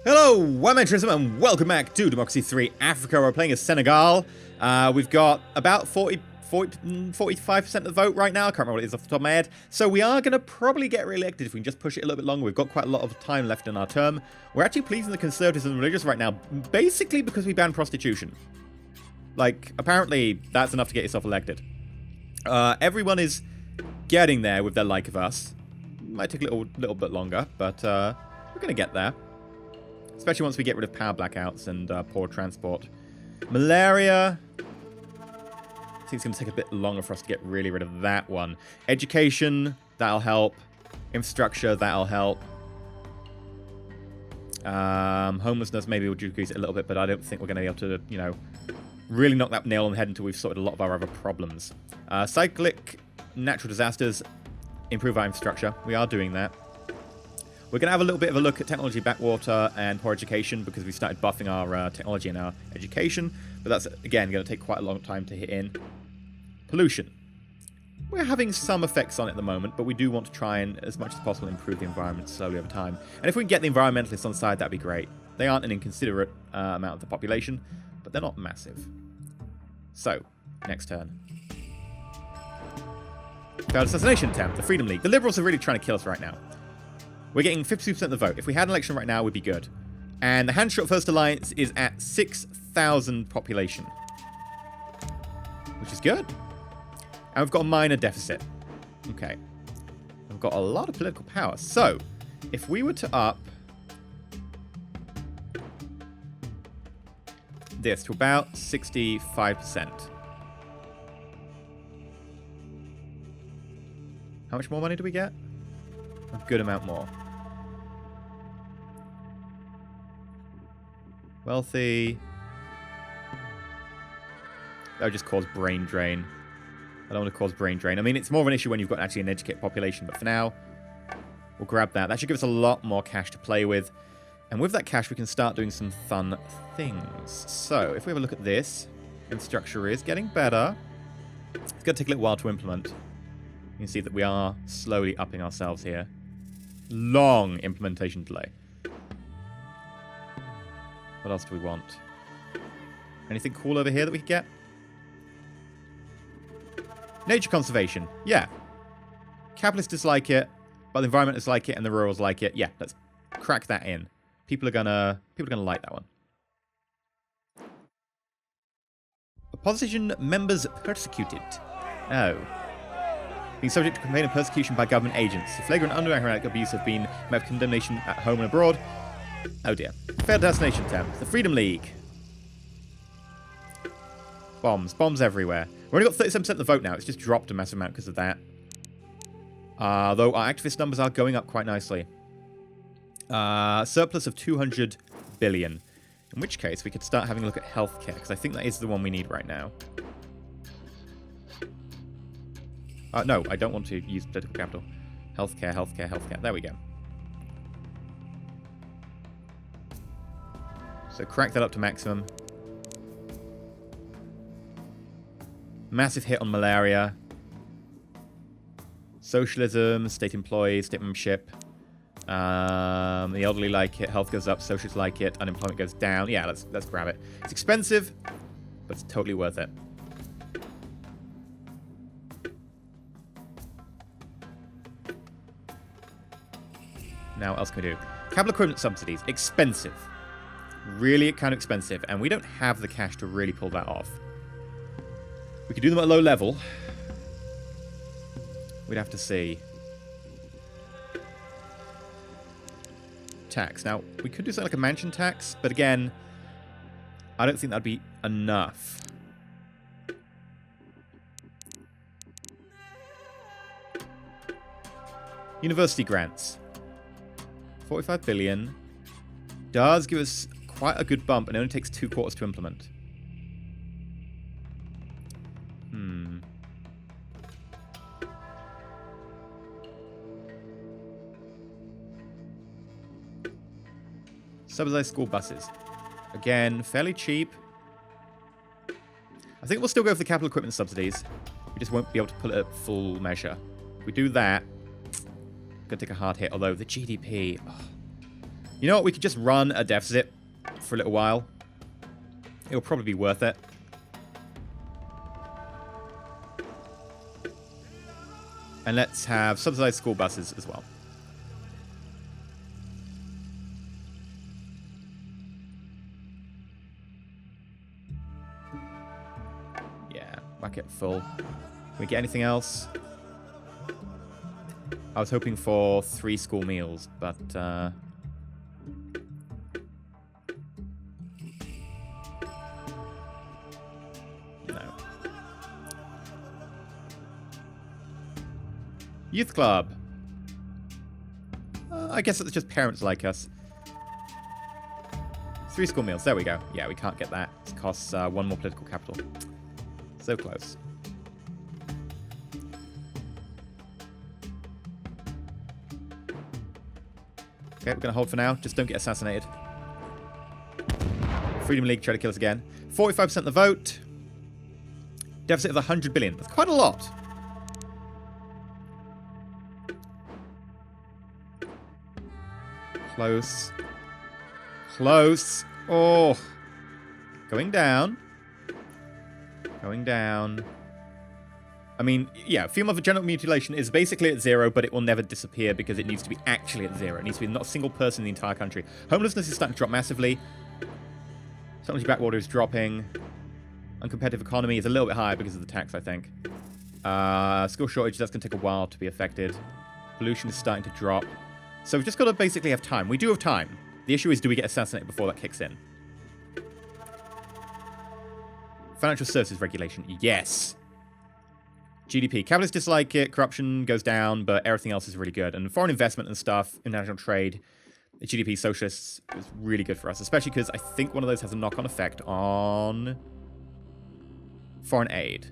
Hello, I'm EnterElysium and welcome back to Democracy 3 Africa. We're playing as Senegal. We've got about 45% of the vote right now. I can't remember what it is off the top of my head. So we are going to probably get re-elected if we can just push it a little bit longer. We've got quite a lot of time left in our term. We're actually pleasing the conservatives and religious right now, basically because we banned prostitution. Like, apparently that's enough to get yourself elected. Everyone is getting there with their like of us. Might take a little bit longer, but we're going to get there. Especially once we get rid of power blackouts and poor transport. Malaria. I think it's going to take a bit longer for us to get really rid of that one. Education, that'll help. Infrastructure, that'll help. Homelessness, maybe we'll decrease it a little bit, but I don't think we're going to be able to, you know, really knock that nail on the head until we've sorted a lot of our other problems. Cyclic natural disasters, improve our infrastructure. We are doing that. We're going to have a little bit of a look at technology backwater and poor education because we started buffing our technology and our education. But that's, again, going to take quite a long time to hit in. Pollution. We're having some effects on it at the moment, but we do want to try and, as much as possible, improve the environment slowly over time. And if we can get the environmentalists on side, that'd be great. They aren't an inconsiderate amount of the population, but they're not massive. So, next turn. Failed assassination attempt, the Freedom League. The Liberals are really trying to kill us right now. We're getting 52% of the vote. If we had an election right now, we'd be good. And the Handshot First Alliance is at 6,000 population. Which is good. And we've got a minor deficit. Okay. We've got a lot of political power. So, if we were to up this to about 65%. How much more money do we get? A good amount more. Wealthy. That would just cause brain drain. I don't want to cause brain drain. I mean, it's more of an issue when you've got actually an educated population, but for now, we'll grab that. That should give us a lot more cash to play with. And with that cash, we can start doing some fun things. So, if we have a look at this, infrastructure is getting better. It's going to take a little while to implement. You can see that we are slowly upping ourselves here. Long implementation delay. What else do we want? Anything cool over here that we could get? Nature conservation. Yeah. Capitalists dislike it, but the environmentalists like it and the rurals like it. Yeah, let's crack that in. People are gonna like that one. Opposition members persecuted. Oh. Being subject to complaint and persecution by government agents. The flagrant underground abuse have been met with condemnation at home and abroad. Oh dear. Failed assassination attempt. The Freedom League. Bombs. Bombs everywhere. We've only got 37% of the vote now. It's just dropped a massive amount because of that. Though our activist numbers are going up quite nicely. Surplus of 200 billion. In which case, we could start having a look at healthcare, because I think that is the one we need right now. No, I don't want to use political capital. Healthcare, healthcare, healthcare. There we go. So crack that up to maximum. Massive hit on malaria. Socialism, state employees, state membership. The elderly like it, health goes up, socialists like it, unemployment goes down. Yeah, let's grab it. It's expensive, but it's totally worth it. Now, what else can we do? Capital equipment subsidies. Expensive. Really kind of expensive. And we don't have the cash to really pull that off. We could do them at a low level. We'd have to see. Tax. Now, we could do something like a mansion tax. But again, I don't think that'd be enough. University grants. 45 billion does give us quite a good bump, and it only takes 2 quarters to implement. Subsidized school buses. Again, fairly cheap. I think we'll still go for the capital equipment subsidies. We just won't be able to pull it at full measure. If we do that, going to take a hard hit, although the GDP... Oh, You know what? We could just run a deficit for a little while. It'll probably be worth it. And let's have subsidized school buses as well. Yeah, whack it full. Can we get anything else? I was hoping for 3 school meals, but no. Youth club. I guess it's just parents like us. 3 school meals. There we go. Yeah, we can't get that. It costs 1 more political capital. So close. Okay, we're going to hold for now. Just don't get assassinated. Freedom League try to kill us again. 45% of the vote. Deficit of 100 billion. That's quite a lot. Close. Close. Oh. Going down. Going down. I mean, yeah, female genital mutilation is basically at 0, but it will never disappear because it needs to be actually at 0. It needs to be not a single person in the entire country. Homelessness is starting to drop massively. Technology backwater is dropping. Uncompetitive economy is a little bit higher because of the tax, I think. Skill shortage, that's going to take a while to be affected. Pollution is starting to drop. So we've just got to basically have time. We do have time. The issue is, do we get assassinated before that kicks in? Financial services regulation, yes. GDP. Capitalists dislike it. Corruption goes down, but everything else is really good. And foreign investment and stuff, international trade, GDP, socialists is really good for us, especially because I think one of those has a knock-on effect on foreign aid.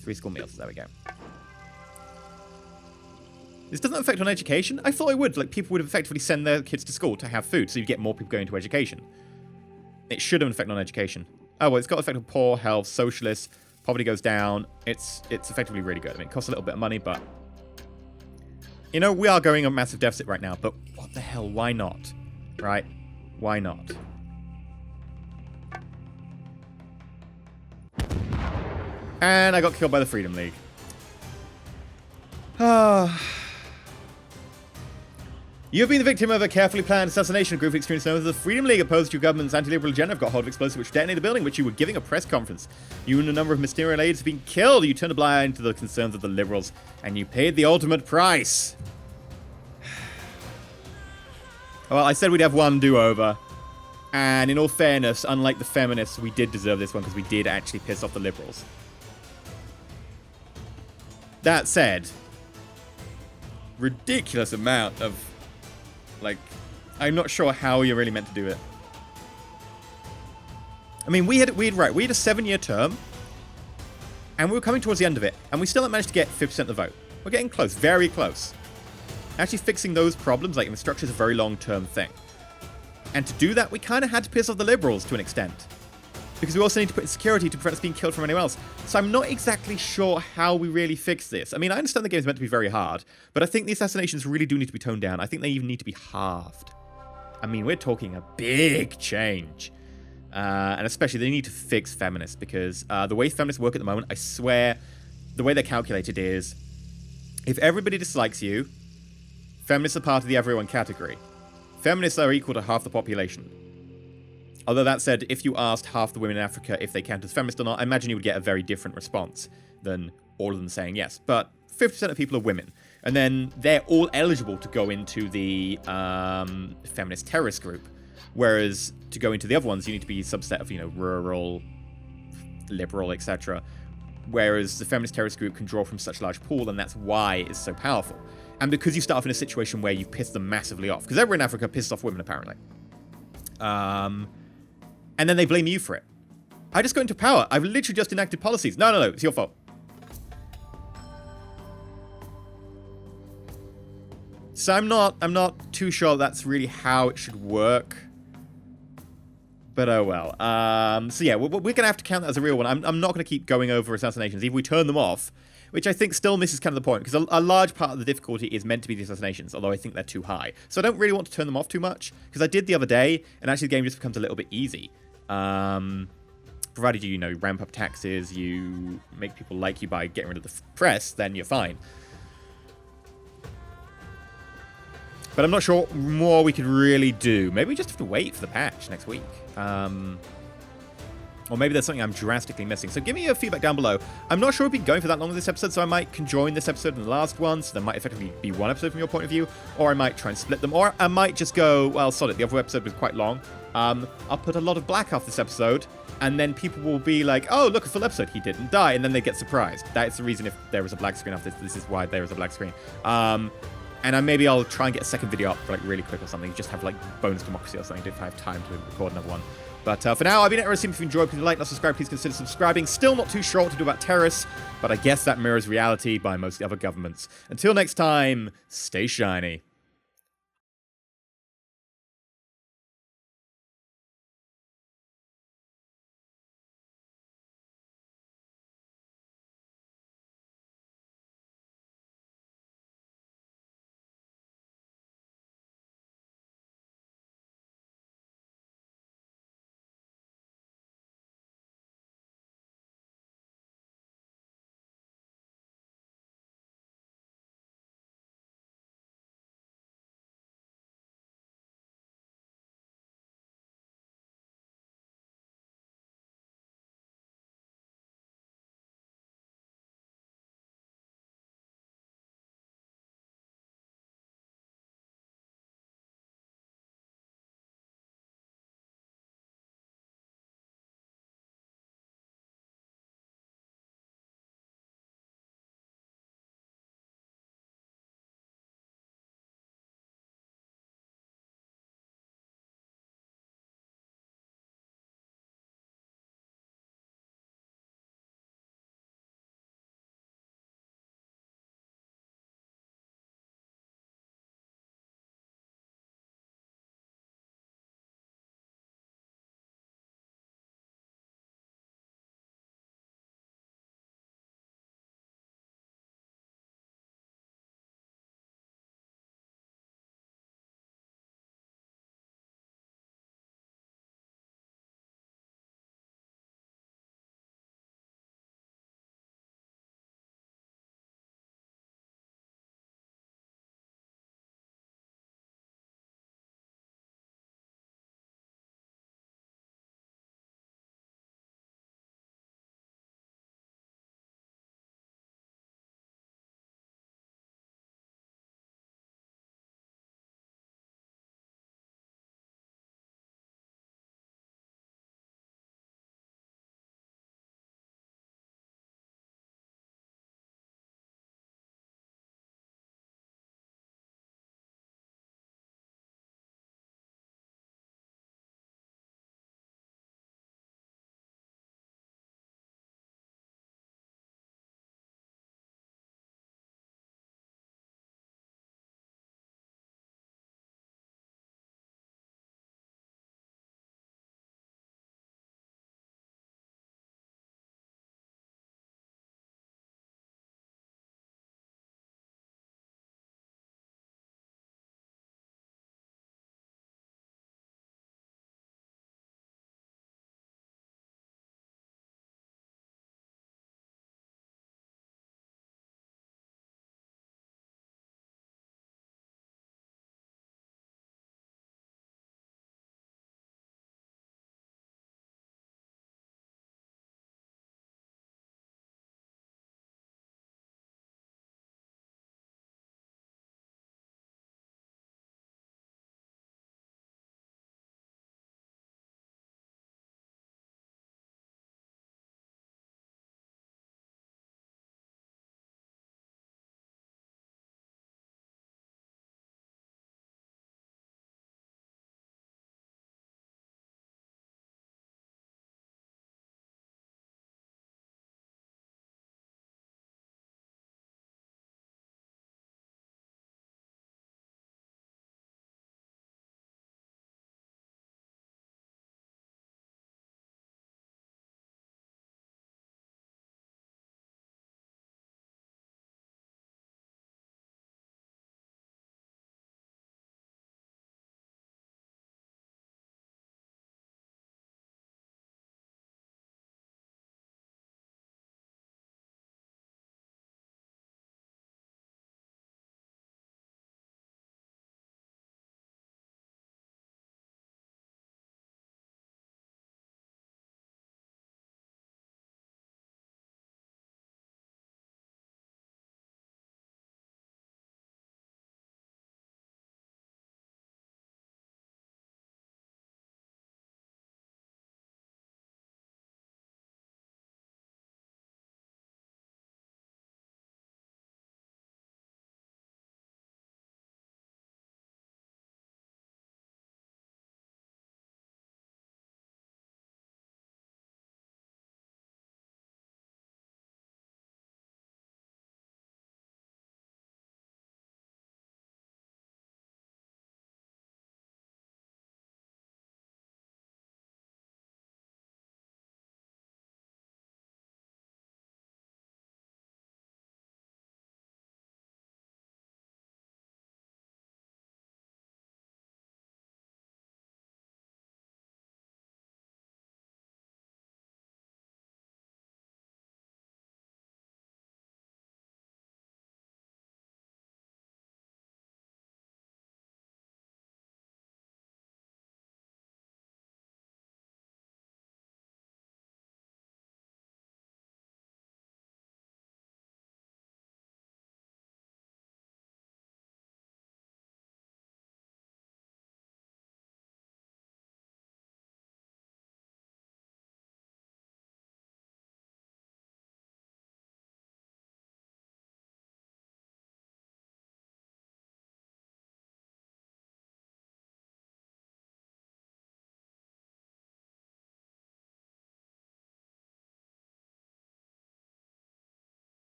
Three school meals. There we go. This doesn't affect on education. I thought it would. Like, people would effectively send their kids to school to have food, so you get more people going to education. It should have an effect on education. Oh, well, it's got an effect on poor, health, socialists. Poverty goes down. It's effectively really good. I mean, it costs a little bit of money, but... You know, we are going on a massive deficit right now, but what the hell? Why not? Right? Why not? And I got killed by the Freedom League. You've been the victim of a carefully planned assassination. A group of extremists known as the Freedom League opposed to your government's anti-liberal agenda have got hold of explosives which detonated the building which you were giving a press conference. You and a number of mysterious aides have been killed. You turned a blind eye to the concerns of the liberals, and you paid the ultimate price. Well, I said we'd have one do-over. And in all fairness, unlike the feminists, we did deserve this one because we did actually piss off the liberals. That said, ridiculous amount of, like, I'm not sure how you're really meant to do it. I mean, we had a 7-year term, and we were coming towards the end of it, and we still haven't managed to get 50% of the vote. We're getting close, very close. Actually fixing those problems, like, infrastructure is a very long-term thing. And to do that, we kind of had to piss off the liberals to an extent. Because we also need to put in security to prevent us being killed from anyone else. So I'm not exactly sure how we really fix this. I mean, I understand the game's meant to be very hard, but I think the assassinations really do need to be toned down. I think they even need to be halved. I mean, we're talking a big change. And especially, they need to fix feminists, because the way feminists work at the moment, I swear, the way they're calculated is, if everybody dislikes you, feminists are part of the everyone category. Feminists are equal to half the population. Although that said, if you asked half the women in Africa if they count as feminist or not, I imagine you would get a very different response than all of them saying yes. But 50% of people are women. And then they're all eligible to go into the feminist terrorist group. Whereas to go into the other ones, you need to be a subset of, you know, rural, liberal, etc. Whereas the feminist terrorist group can draw from such a large pool, and that's why it's so powerful. And because you start off in a situation where you've pissed them massively off. Because everyone in Africa pisses off women, apparently. And then they blame you for it. I just got into power. I've literally just enacted policies. No, it's your fault. So I'm not too sure that's really how it should work. But oh well. So yeah, we're going to have to count that as a real one. I'm not going to keep going over assassinations. If we turn them off, which I think still misses kind of the point, because a large part of the difficulty is meant to be the assassinations, although I think they're too high. So I don't really want to turn them off too much, because I did the other day, and actually the game just becomes a little bit easy. Provided you know, ramp up taxes, you make people like you by getting rid of the press, then you're fine. But I'm not sure what more we could really do. Maybe we just have to wait for the patch next week. Or maybe there's something I'm drastically missing. So give me your feedback down below. I'm not sure we've been going for that long in this episode, so I might conjoin this episode and the last one, so there might effectively be one episode from your point of view, or I might try and split them, or I might just go, well, sod it, the other episode was quite long. I'll put a lot of black after this episode, and then people will be like, oh, look, a full episode, he didn't die, and then they get surprised. That's the reason if there was a black screen after this, this is why there is a black screen. And maybe I'll try and get a second video up for like really quick or something, just have like bonus democracy or something if I have time to record another one. But for now, I've been EnterElysium. If you enjoyed, please like, not subscribe, please consider subscribing. Still not too sure what to do about terrorists, but I guess that mirrors reality by most other governments. Until next time, stay shiny.